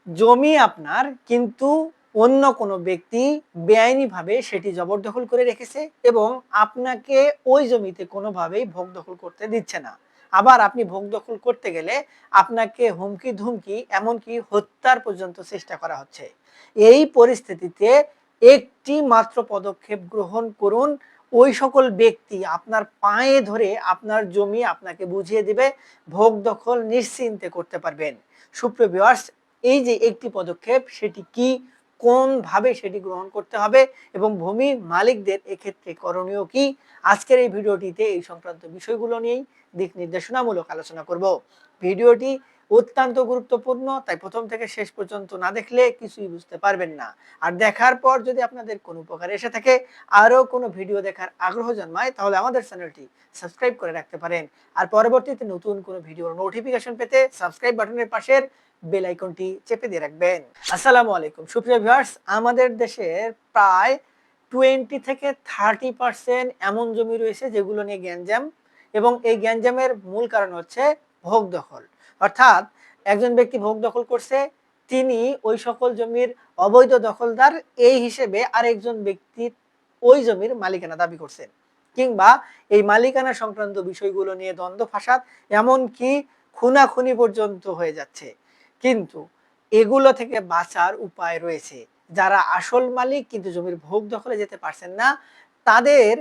জমি আপনার, কিন্তু অন্য কোনো ব্যক্তি বেআইনিভাবে সেটি জবরদখল করে রেখেছে এবং আপনাকে ওই জমিতে কোনোভাবেই ভোগ দখল করতে দিচ্ছে না। আবার আপনি ভোগ দখল করতে গেলে আপনাকে হুমকি ধুমকি এমনকি হত্যার পর্যন্ত চেষ্টা করা হচ্ছে। এই পরিস্থিতিতে একটি মাত্র পদক্ষেপ গ্রহণ করুন। ওই সকল ব্যক্তি আপনার পায়ে ধরে আপনার জমি আপনাকে বুঝিয়ে দিবে, ভোগ দখল নিশ্চিন্তে করতে পারবেন। সুপ্রিয় ভিউয়ার্স, এই যে একটি পদক্ষেপ, সেটি কি, কোনভাবে সেটি গ্রহণ করতে হবে এবং ভূমি মালিকদের এক্ষেত্রে করণীয় কি, আজকের এই ভিডিওটিতে এই সংক্রান্ত বিষয়গুলো নিয়েই দিক নির্দেশনামূলক আলোচনা করব। ভিডিওটি অত্যন্ত গুরুত্বপূর্ণ, তাই প্রথম থেকে শেষ পর্যন্ত না দেখলে কিছুই বুঝতে পারবেন না। আর দেখার পর যদি আপনাদের কোনো উপকার এসে থাকে, আরও কোনো ভিডিও দেখার আগ্রহ জন্মায়, তাহলে আমাদের চ্যানেলটি সাবস্ক্রাইব করে রাখতে পারেন। আর পরবর্তীতে নতুন কোনো ভিডিওর নোটিফিকেশন পেতে সাবস্ক্রাইব বাটনের পাশের বেল আইকনটি চেপে দিয়ে রাখবেন। আসসালামু আলাইকুম সুপ্রিয় ভিউয়ার্স, আমাদের দেশের প্রায় 20 থেকে 30% এমন জমি রয়েছে যেগুলো নিয়ে গ্যাঞ্জাম, এবং এই গ্যাঞ্জামের মূল কারণ হচ্ছে ভোগ দখল। অর্থাৎ একজন ব্যক্তি ভোগ দখল করছে, তিনি ওই সকল জমির অবৈধ দখলদার, এই হিসেবে আরেকজন ব্যক্তি ওই জমির মালিকানা দাবি করছেন, কিংবা এই মালিকানা সংক্রান্ত বিষয়গুলো নিয়ে দ্বন্দ্ব ফাসাদ, এমনকি খুনাখুনি পর্যন্ত হয়ে যাচ্ছে। কিন্তু এগুলো থেকে বাঁচার উপায় রয়েছে। যারা আসল মালিক কিন্তু জমির ভোগ দখলে যেতে পারছেন না, তাদের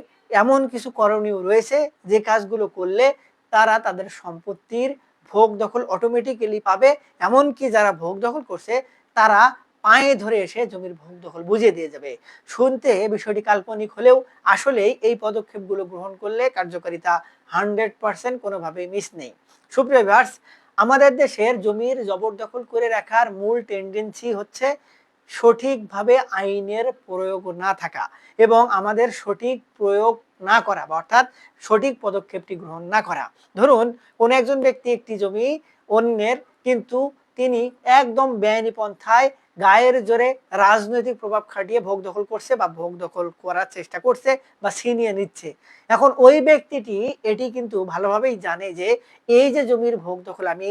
এমন কিছু করণীয় রয়েছে যে কাজগুলো করলে তারা তাদের সম্পত্তির ভোগ দখল অটোমেটিক্যালি পাবে। এমনকি যারা ভোগ দখল করছে তারা পায়ে ধরে এসে জমির ভোগ দখল বুঝিয়ে দিয়ে যাবে। শুনতে বিষয়টি কাল্পনিক হলেও আসলেই এই পদক্ষেপগুলো গ্রহণ করলে কার্যকারিতা 100% কোনোভাবেই মিস নেই। সুপ্রিয় ভিউয়ার্স, আমাদের দেশের জমির জবরদখল করে রাখার মূল টেন্ডেন্সি হচ্ছে সঠিকভাবে আইনের প্রয়োগ না থাকা এবং আমাদের সঠিক প্রয়োগ না করা, বা অর্থাৎ সঠিক পদক্ষেপটি গ্রহণ না করা। ধরুন, কোন একজন ব্যক্তি একটি জমি অন্যের, কিন্তু তিনি একদম বেআইনি পন্থায় গায়ের জোরে রাজনৈতিক প্রভাব খাটিয়ে ভোগ দখল করছে বা ভোগ দখল করার চেষ্টা করছে বা ছিনিয়ে নিচ্ছে। এখন ওই ব্যক্তিটি এটি কিন্তু ভালোভাবেই জানে যে এই যে জমির ভোগ দখল আমি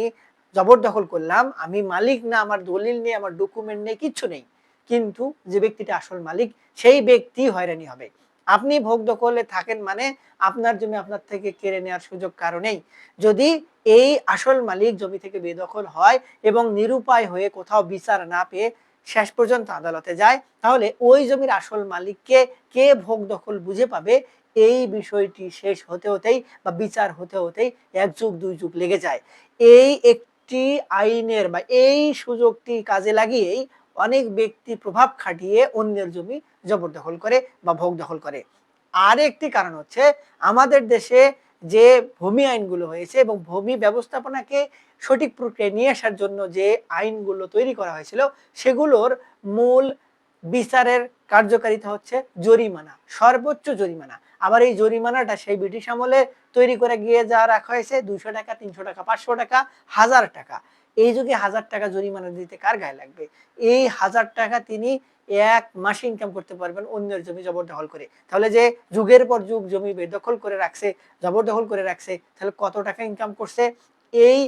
জবরদখল করলাম, আমি মালিক না, আমার দলিল নেই, আমার ডকুমেন্ট নেই, কিচ্ছু নেই, কিন্তু যে ব্যক্তিটা আসল মালিক সেই ব্যক্তি হয়রানি হবে। আপনি ভোগ দখলে থাকেন মানে আপনার জমি আপনার থেকে কেড়ে নেওয়ার সুযোগ কারণেই। যদি এই আসল মালিক জমি থেকে বেদখল হয় এবং নিরুপায় হয়ে কোথাও বিচার না পেয়ে শেষ পর্যন্ত আদালতে যায়, তাহলে ওই জমির আসল মালিককে কে ভোগ দখল বুঝে পাবে, এই বিষয়টি শেষ হতে হতেই বা বিচার হতে হতেই 1 যুগ 2 যুগ লেগে যায়। এই একটি আইনের বা এই সুযোগটি কাজে লাগিয়েই অনেক ব্যক্তি প্রভাব খাটিয়ে অন্যের জমি জবরদখল করে বা ভোগ দখল করে। আর একটি কারণ হচ্ছে আমাদের দেশে যে ভূমি আইনগুলো হয়েছে এবং ভূমি ব্যবস্থাপনাকে সঠিক প্রক্রিয়ায় নিয়ে আসার জন্য যে আইনগুলো তৈরি করা হয়েছিল, সেগুলোর মূল বিচারের কার্যকারিতা হচ্ছে জরিমানা, সর্বোচ্চ জরিমানা। আবার এই জরিমানাটা সেই ব্রিটিশ আমলে তৈরি করে গিয়ে যা রাখা হয়েছে 200 টাকা, 300 টাকা, 500 টাকা, 1000 টাকা। এই যুগে 1000 টাকা জরিমানা দিতে কার গায়ে লাগবে? এই 1000 টাকা তিনি 1 মাসে ইনকাম করতে পারবেন অন্যের জমি জবরদখল করে। তাহলে যে যুগের পর যুগ জমি বেদখল করে রাখছে, জবরদখল করে রাখছে, তাহলে কত টাকা ইনকাম করছে? এই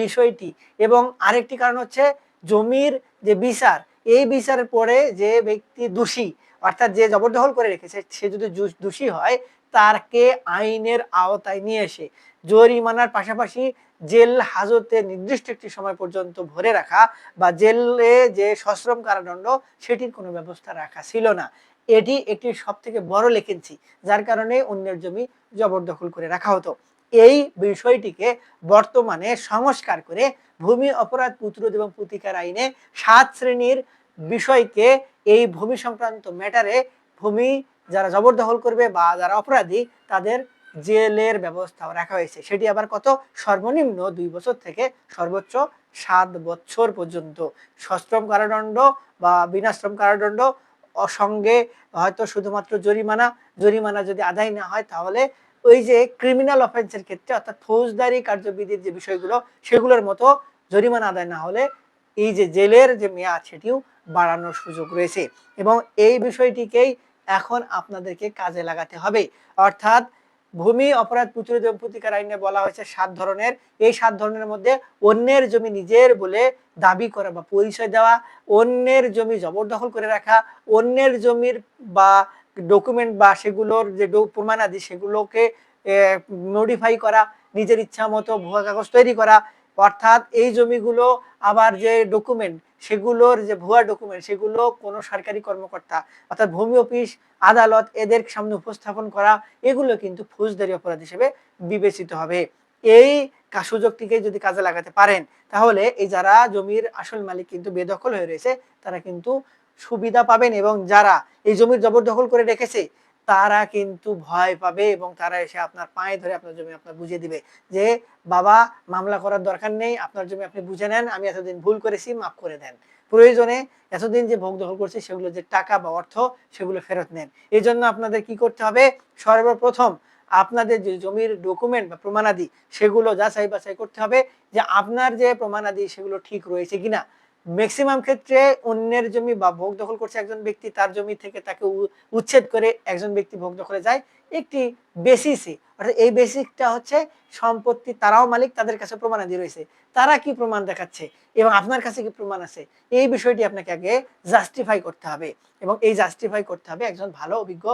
বিষয়টি। এবং আরেকটি কারণ হচ্ছে জমির যে বিচার, এই বিচারের পরে যে ব্যক্তি দোষী, অর্থাৎ যে জবরদখল করে রেখেছে, সে যদি দোষী হয়, তাকে আইনের আওতায় নিয়ে এসে জরিমানার পাশাপাশি জেল হাজতে নির্দিষ্ট একটি সময় পর্যন্ত ভরে রাখা বা জেলে যে সশ্রম কারাদণ্ড, সেটির কোনো ব্যবস্থা রাখা ছিল না। এটি একটি সবথেকে বড় লেকেন্সি, যার কারণে অন্যের জমি জবরদখল করে রাখা হতো। এই বিষয়টিকে বর্তমানে সংস্কার করে ভূমি অপরাধ প্রতিরোধ এবং প্রতিকার আইনে 7 শ্রেণীর বিষয়কে এই ভূমি সংক্রান্ত ম্যাটারে ভূমি যারা জবরদখল করবে বা যারা অপরাধী, তাদের জেলের ব্যবস্থাও রাখা হয়েছে। সেটি আবার কত? সর্বনিম্ন 2 বছর থেকে সর্বোচ্চ 7 বছর পর্যন্ত সশ্রম কারাদণ্ড বা বিনাশ্রম কারাদণ্ড, সঙ্গে হয়তো শুধুমাত্র জরিমানা। জরিমানা যদি আদায় না হয়, তাহলে ওই যে ক্রিমিনাল অফেন্সের ক্ষেত্রে, অর্থাৎ ফৌজদারি কার্যবিধির যে বিষয়গুলো, সেগুলোর মতো জরিমানা আদায় না হলে এই যে জেলের যে মেয়াদ, সেটিও বাড়ানোর সুযোগ রয়েছে। এবং এই বিষয়টিকেই এখন আপনাদেরকে কাজে লাগাতে হবে। অর্থাৎ ভূমি অপরাধ প্রতিরোধ এবং প্রতিকার আইনে বলা হয়েছে 7 ধরনের। এই 7 ধরনের মধ্যে অন্যের জমি নিজের বলে দাবি করা বা পরিচয় দেওয়া, অন্যের জমি জবরদখল করে রাখা, অন্যের জমির বা ডকুমেন্ট বা সেগুলোর যে প্রমাণাদি সেগুলোকে মডিফাই করা, নিজের ইচ্ছা মতো ভুয়া কাগজ তৈরি করা, অর্থাৎ এই জমিগুলো আবার যে ডকুমেন্ট সেগুলোর যে ভুয়া ডকুমেন্ট সেগুলো কোনো সরকারি কর্মকর্তা অর্থাৎ ভূমি অফিস, আদালত এদের সামনে উপস্থাপন করা, এগুলো কিন্তু ফৌজদারি অপরাধ হিসেবে বিবেচিত হবে। এই সুযোগটিকে যদি কাজে লাগাতে পারেন তাহলে এই যারা জমির আসল মালিক কিন্তু বেদখল হয়ে রয়েছে তারা কিন্তু সুবিধা পাবেন, এবং যারা এই জমির জবরদখল করে রেখেছে তারা কিন্তু ভয় পাবে এবং তারা এসে আপনার পায়ে ধরে আপনার জমি আপনার বুঝিয়ে দিবে যে বাবা মামলা করার দরকার নেই, আপনার জমি আপনি বুঝে নেন, আমি এতদিন ভুল করেছি, মাফ করে দেন। প্রয়োজনে এতদিন যে ভোগ দখল করছে সেগুলো যে টাকা বা অর্থ সেগুলো ফেরত নেন। এই জন্য আপনাদের কি করতে হবে, সর্বপ্রথম আপনাদের যে জমির ডকুমেন্ট বা প্রমাণাদি সেগুলো যাচাই বাছাই করতে হবে যে আপনার যে প্রমাণাদি সেগুলো ঠিক রয়েছে কিনা। ম্যাক্সিমাম ক্ষেত্রে অন্যের জমি বা ভোগ দখল করছে একজন ব্যক্তি, তার জমি থেকে তাকে উচ্ছেদ করে একজন ব্যক্তি ভোগ দখলে যায় একটি বেসিসে, অর্থাৎ এই বেসিকটা হচ্ছে সম্পত্তি তারাও মালিক, তাদের কাছে প্রমাণাদি রয়েছে, তারা কি প্রমাণ দেখাচ্ছে এবং আপনার কাছে কি প্রমাণ আছে এই বিষয়টি আপনাকে আগে জাস্টিফাই করতে হবে, এবং এই জাস্টিফাই করতে হবে একজন ভালো অভিজ্ঞ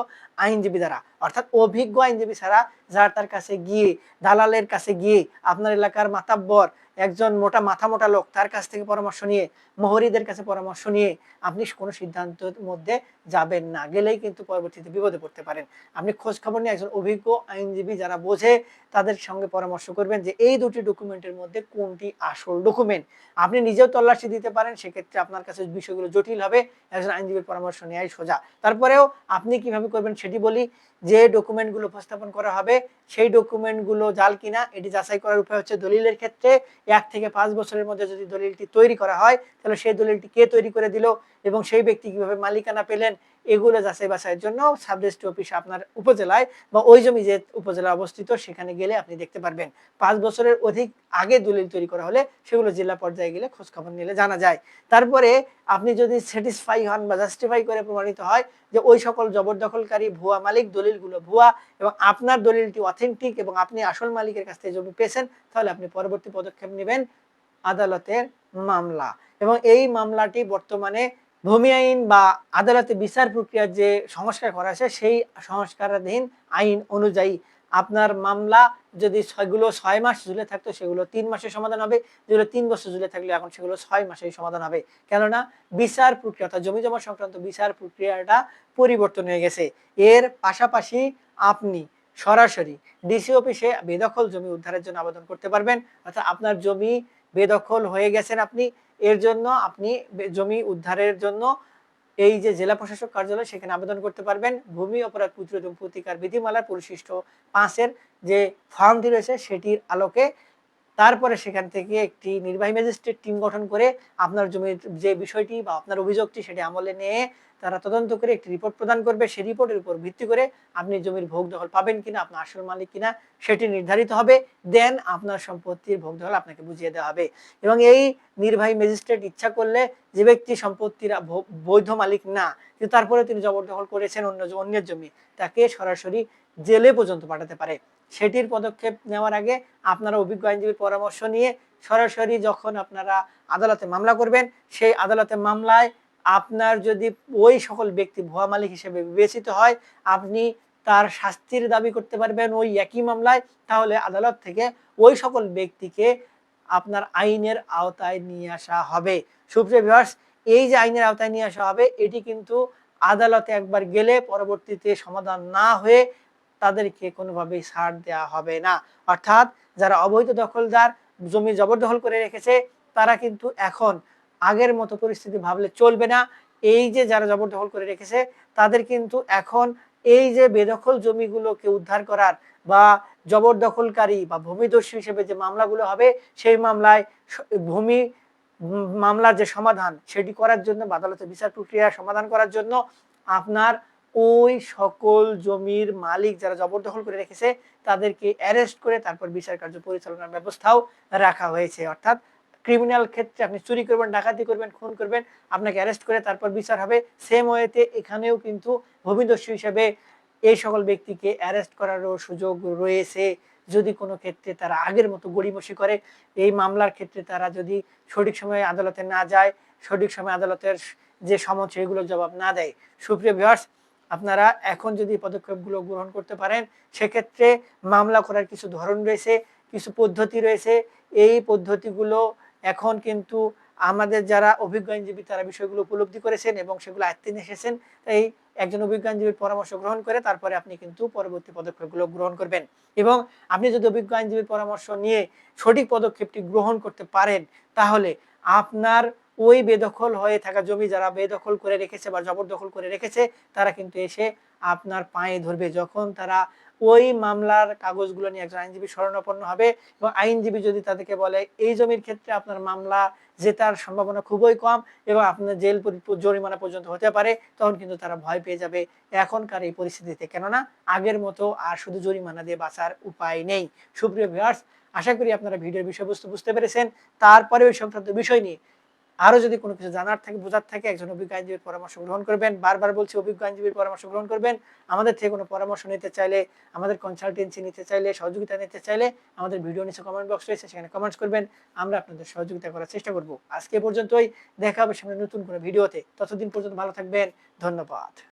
আইনজীবী দ্বারা। অর্থাৎ অভিজ্ঞ আইনজীবী ছাড়া যার তার কাছে গিয়ে দালালের কাছে গিয়ে আপনার এলাকার মাতাব্বর একজন মাথা মোটা লোক তার কাছ থেকে পরামর্শ নিয়ে, মোহরিদের কাছে পরামর্শ নিয়ে আপনি কোনো সিদ্ধান্তের মধ্যে যাবেন না, গেলেই কিন্তু পরবর্তীতে বিপদে পড়তে পারেন। আপনি খোঁজ খবর নিয়ে একজন অভিজ্ঞ আইনজীবী যারা বোঝে তাদের সঙ্গে পরামর্শ করবেন যে এই দুটি ডকুমেন্টের মধ্যে কোনটি আসল ডকুমেন্ট। আপনি নিজেও তল্লাশি দিতে পারেন, সেক্ষেত্রে আপনার কাছে বিষয়গুলো জটিল হবে, একজন আইনজীবীর পরামর্শ নেওয়াই সোজা। তারপরেও আপনি কিভাবে করবেন সেটি বলি। যে ডকুমেন্টগুলো উপস্থাপন করা হবে সেই ডকুমেন্টগুলো জাল কিনা এটি যাচাই করার উপায় হচ্ছে দলিলের ক্ষেত্রে 1 থেকে 5 বছরের মধ্যে যদি দলিলটি তৈরি করা হয় তাহলে সেই দলিলটি কে তৈরি করে দিল এবং সেই ব্যক্তি কিভাবে মালিকানা পেলেন এগুলো যাচাই বাছাইয়ের জন্য সাব রেজিস্ট্রি অফিস আপনার উপজেলায় বা ওই জমি যে উপজেলায় অবস্থিত সেখানে গেলে আপনি দেখতে পারবেন। 5 বছরের অধিক আগে দলিল তৈরি করা হলে সেগুলো জেলা পর্যায়ে গেলে খোঁজ খবর নিলে জানা যায়। তারপরে আপনি যদি স্যাটিসফাই হন বা জাস্টিফাই করে প্রমাণিত হয় যে ওই সকল জবরদখলকারী ভুয়া মালিক, দলিলগুলো ভুয়া এবং আপনার দলিলটি অথেন্টিক এবং আপনি আসল মালিকের কাছ থেকে জমি পেয়েছেন, তাহলে আপনি পরবর্তী পদক্ষেপ নেবেন আদালতের মামলা। এবং এই মামলাটি বর্তমানে ভূমি আইন বা আদালতে বিচার প্রক্রিয়ার যে সংস্কার করা আছে সেই সংস্কারাধীন আইন অনুযায়ী আপনার মামলা যদি সেগুলো 6 মাস ঝুলে থাকতো সেগুলো 3 মাসে সমাধান হবে, যেগুলো 3 বছর ঝুলে থাকলে এখন সেগুলো 6 মাসেই সমাধান হবে। কেননা বিচার প্রক্রিয়া অর্থাৎ জমি জমা সংক্রান্ত বিচার প্রক্রিয়াটা পরিবর্তন হয়ে গেছে। এর পাশাপাশি আপনি সরাসরি ডিসি অফিসে বেদখল জমি উদ্ধারের জন্য আবেদন করতে পারবেন। অর্থাৎ আপনার জমি বেদখল হয়ে গেছেন আপনি, এর জন্য আপনি জমি উদ্ধারের জন্য এই যে জেলা প্রশাসক কার্যালয় সেখানে আবেদন করতে পারবেন। ভূমি অপরাধ প্রতিরোধ এবং প্রতিকার বিধিমালার পরিশিষ্ট 5 এর যে ফর্মটি রয়েছে সেটির আলোকে তারপরে সেখান থেকে একটি নির্বাহী ম্যাজিস্ট্রেট টিম গঠন করে আপনার জমির যে বিষয়টি বা আপনার অভিযোগটি সেটি আমলে নিয়ে তারা তদন্ত করে একটি রিপোর্ট প্রদান করবে। সেই রিপোর্টের উপর ভিত্তি করে আপনি জমির ভোগ দখল পাবেন কিনা, আপনার আসল মালিক কিনা সেটি নির্ধারিত হবে। দেন আপনার সম্পত্তির ভোগ দখল আপনাকে বুঝিয়ে দেওয়া হবে। এবং এই নির্বাহী ম্যাজিস্ট্রেট ইচ্ছা করলে যে ব্যক্তি সম্পত্তির বৈধ মালিক না কিন্তু তারপরে তিনি জবরদখল করেছেন অন্যের জমি, তাকে সরাসরি জেলে পর্যন্ত পাঠাতে পারে। সেটির পদক্ষেপ নেওয়ার আগে আপনারা অভিজ্ঞ আইনজীবীর পরামর্শ নিয়ে সরাসরি যখন আপনারা আদালতে মামলা করবেন সেই আদালতে মামলায় আপনার যদি ওই সকল ব্যক্তি ভুয়া মালিক হিসেবে বিবেচিত হয় আপনি তার শাস্তির দাবি করতে পারবেন ওই একই মামলায়। তাহলে আদালত থেকে ওই সকল ব্যক্তিকে আপনার আইনের আওতায় নিয়ে আসা হবে। সুপ্রিয় ভিউয়ার্স, এই যে আইনের আওতায় নিয়ে আসা হবে এটি কিন্তু আদালতে একবার গেলে পরবর্তীতে সমাধান না হয়ে তাদেরকে কোনোভাবেই ছাড় দেওয়া হবে না। অর্থাৎ যারা অবৈধ দখলদার জমি জবরদখল করে রেখেছে তারা কিন্তু এখন আগের মতো পরিস্থিতি ভাবলে চলবে না। এই যে যারা জবরদখল করে রেখেছে তাদের কিন্তু এখন এই যে বেদখল জমিগুলোকে উদ্ধার করার বা জবরদখলকারী বা ভূমিদস্যু হিসেবে যে মামলাগুলো হবে সেই মামলায় ভূমি মামলার যে সমাধান সেটি করার জন্য বা আদালতের বিচার প্রক্রিয়া সমাধান করার জন্য আপনার ওই সকল জমির মালিক যারা জবরদখল করে রেখেছে তাদেরকে অ্যারেস্ট করে তারপর বিচার কার্য পরিচালনার ব্যবস্থাও রাখা হয়েছে। অর্থাৎ ক্রিমিনাল ক্ষেত্রে আপনি চুরি করবেন, ডাকাতি করবেন, খুন করবেন, আপনাকে অ্যারেস্ট করে তারপর বিচার হবে। সেম ওয়েতে এখানেও কিন্তু ভূমিদস্যু হিসেবে এই সকল ব্যক্তিকে অ্যারেস্ট করারও সুযোগ রয়েছে যদি কোনো ক্ষেত্রে তারা আগের মতো গড়িমসি করে। এই মামলার ক্ষেত্রে তারা যদি সঠিক সময়ে আদালতে না যায়, সঠিক সময়ে আদালতের যে সমন সেগুলোর জবাব না দেয়। সুপ্রিয় ভিউয়ার্স, আপনারা এখন যদি পদক্ষেপগুলো গ্রহণ করতে পারেন, সেক্ষেত্রে মামলা করার কিছু ধরন রয়েছে, কিছু পদ্ধতি রয়েছে। এই পদ্ধতিগুলো এখন কিন্তু আমাদের যারা অভিজ্ঞ আইনজীবী তারা বিষয়গুলো উপলব্ধি করেছেন এবং সেগুলো আয়ত্তে নিয়ে এসেছেন। তাই একজন অভিজ্ঞ আইনজীবীর পরামর্শ গ্রহণ করে তারপরে আপনি কিন্তু পরবর্তী পদক্ষেপগুলো গ্রহণ করবেন। এবং আপনি যদি অভিজ্ঞ আইনজীবীর পরামর্শ নিয়ে সঠিক পদক্ষেপটি গ্রহণ করতে পারেন, তাহলে আপনার ওই বেদখল হয়ে থাকা জমি যারা বেদখল করে রেখেছে বা জবরদখল করে রেখেছে, তারা কিন্তু এসে আপনার পায়ে ধরবে। যখন তারা ওই মামলার কাগজগুলো নিয়ে একজন আইনজীবী শরণাপন্ন হবে এবং আইনজীবী যদি তাদেরকে বলে এই জমির ক্ষেত্রে আপনার মামলা জেতার সম্ভাবনা খুবই কম এবং আপনার জেল জরিমানা পর্যন্ত হতে পারে, তখন কিন্তু তারা ভয় পেয়ে যাবে এখনকার এই পরিস্থিতিতে। কেননা আগের মতো আর শুধু জরিমানা দিয়ে বাঁচার উপায় নেই। সুপ্রিয় ভিউয়ার্স, আশা করি আপনারা ভিডিওর বিষয়বস্তু বুঝতে পেরেছেন। তারপরে ওই সংক্রান্ত বিষয় নিয়ে আরো যদি কোনো কিছু জানার থাকে, বোঝার থাকে, একজন অভিজ্ঞ আইনজীবীর পরামর্শ গ্রহণ করবেন। বারবার বলছি, অভিজ্ঞ আইনজীবীর পরামর্শ গ্রহণ করবেন। আমাদের থেকে কোনো পরামর্শ নিতে চাইলে, আমাদের কনসালটেন্সি নিতে চাইলে, সহযোগিতা নিতে চাইলে আমাদের ভিডিও নিচে কমেন্ট বক্স রয়েছে, সেখানে কমেন্টস করবেন। আমরা আপনাদের সহযোগিতা করার চেষ্টা করব। আজকে এ পর্যন্তই। দেখা হবে সামনে নতুন কোনো ভিডিওতে। ততদিন পর্যন্ত ভালো থাকবেন। ধন্যবাদ।